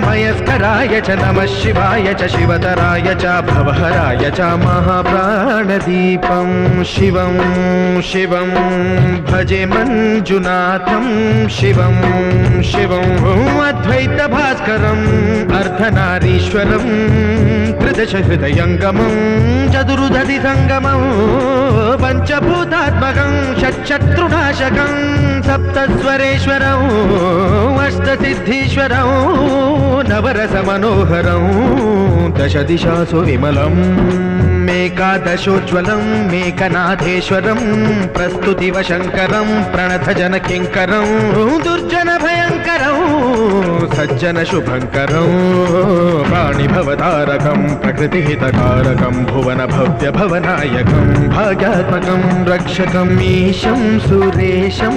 मयस्कराय च नमः शिवाय च शिवतराय च भवहराय च महाप्राणदीपं शिवं शिवं भजे मंजुनाथं शिवं शिवं अद्वैतभास्करम् अर्धनारीश्वरं त्रिदशहृदयङ्गमं चतुर्दधिसङ्गमं पञ्चभूतात्मकं षट्शत्रुनाशकं सप्तस्वरेश्वरं अष्टसिद्धीश्वरं नवरसमनोहरं दशदिशासु विमलम् मेकादशोज्ज्वलं मेकनाथेश्वरं प्रस्तुतिवशङ्करं प्रणतजनकिङ्करं दुर्जनभयङ्करं सज्जनशुभङ्करं प्राणिभवतारकं प्रकृतिहितकारकं भुवनभव्यभवनायकं भाग्यात्मकं रक्षकम् ईशं सुरेशं